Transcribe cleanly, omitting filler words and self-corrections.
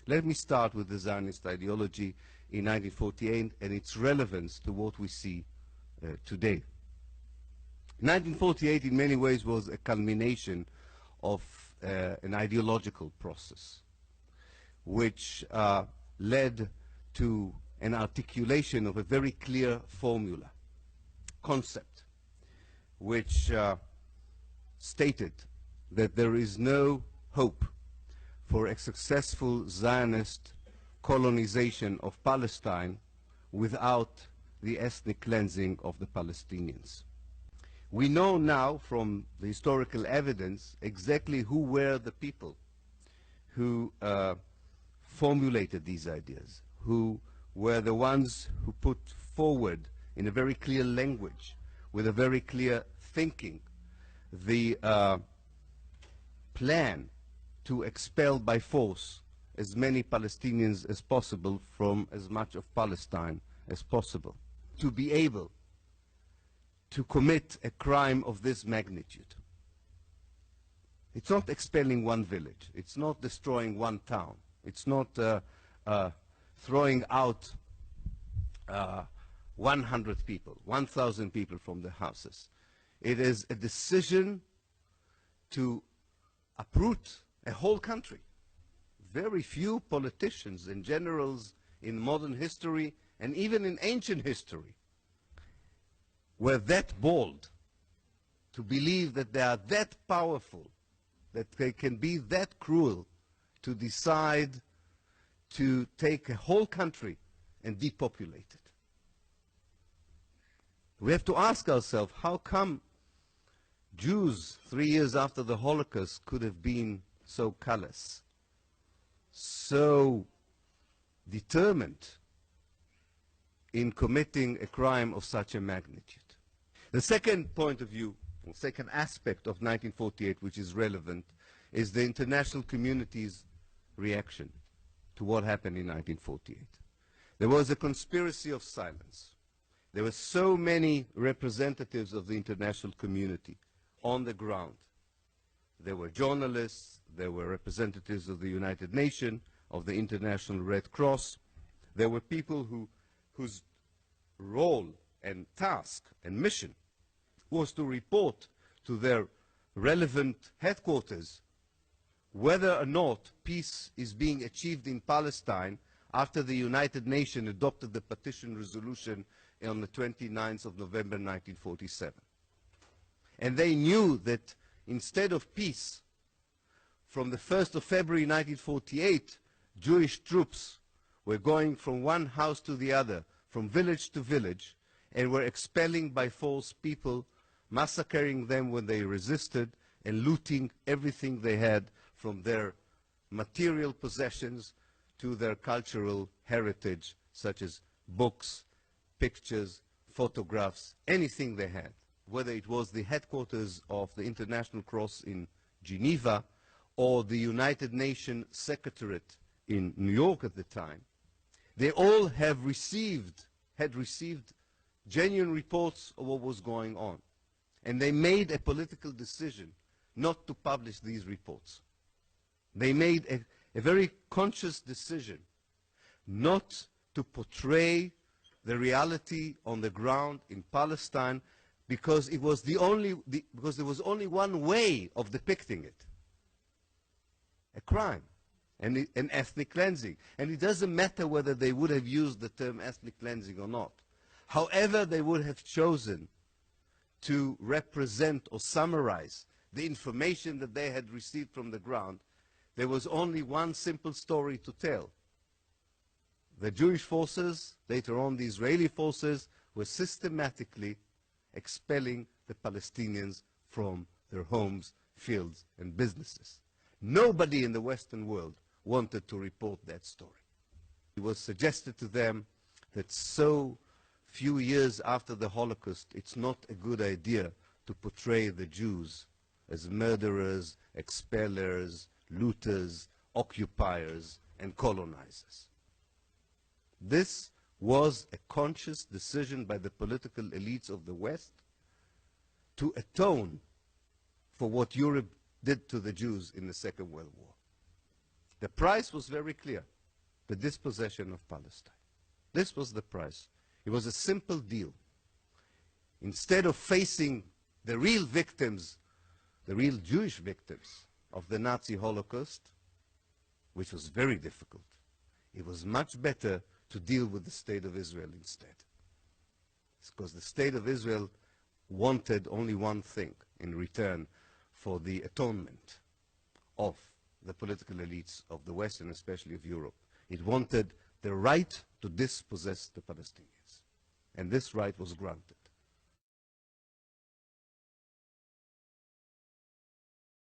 Let me start with the Zionist ideology in 1948 and its relevance to what we see today. 1948 in many ways was a culmination of an ideological process which led to an articulation of a very clear formula, concept, which stated that there is no hope for a successful Zionist colonization of Palestine without the ethnic cleansing of the Palestinians. We know now from the historical evidence exactly who were the people who formulated these ideas, who were the ones who put forward in a very clear language, with a very clear thinking, the plan to expel by force as many Palestinians as possible from as much of Palestine as possible, to be able to commit a crime of this magnitude. It's not expelling one village, it's not destroying one town, it's not throwing out 100 people, 1,000 people from the houses. It is a decision to uproot a whole country. Very few politicians and generals in modern history and even in ancient history were that bold to believe that they are that powerful, that they can be that cruel to decide to take a whole country and depopulate it. We have to ask ourselves, how come Jews 3 years after the Holocaust could have been so callous, so determined in committing a crime of such a magnitude? The second point of view, or second aspect of 1948 which is relevant, is the international community's reaction to what happened in 1948. There was a conspiracy of silence. There were so many representatives of the international community on the ground. There were journalists, there were representatives of the United Nations, of the International Red Cross. There were people whose role and task and mission was to report to their relevant headquarters whether or not peace is being achieved in Palestine after the United Nations adopted the partition resolution on the 29th of November 1947. And they knew that instead of peace, from the 1st of February 1948, Jewish troops were going from one house to the other, from village to village, and were expelling by force people, massacring them when they resisted, and looting everything they had, from their material possessions to their cultural heritage, such as books, pictures, photographs, anything they had. Whether it was the headquarters of the International Cross in Geneva or the United Nations Secretariat in New York at the time, they all had received genuine reports of what was going on. And they made a political decision not to publish these reports. They made a very conscious decision not to portray the reality on the ground in Palestine, because it was because there was only one way of depicting it: a crime and an ethnic cleansing. And it doesn't matter whether they would have used the term ethnic cleansing or not. However they would have chosen to represent or summarize the information that they had received from the ground, there was only one simple story to tell. The Jewish forces, later on the Israeli forces, were systematically expelling the Palestinians from their homes, fields, and businesses. Nobody in the Western world wanted to report that story. It was suggested to them that so few years after the Holocaust, it's not a good idea to portray the Jews as murderers, expellers, looters, occupiers, and colonizers. This was a conscious decision by the political elites of the West to atone for what Europe did to the Jews in the Second World War. The price was very clear. the dispossession of Palestine. This was the price. It was a simple deal. Instead of facing the real victims, the real Jewish victims of the Nazi Holocaust, which was very difficult, it was much better to deal with the State of Israel instead. It's because the State of Israel wanted only one thing in return for the atonement of the political elites of the West and especially of Europe. It wanted the right to dispossess the Palestinians. And this right was granted.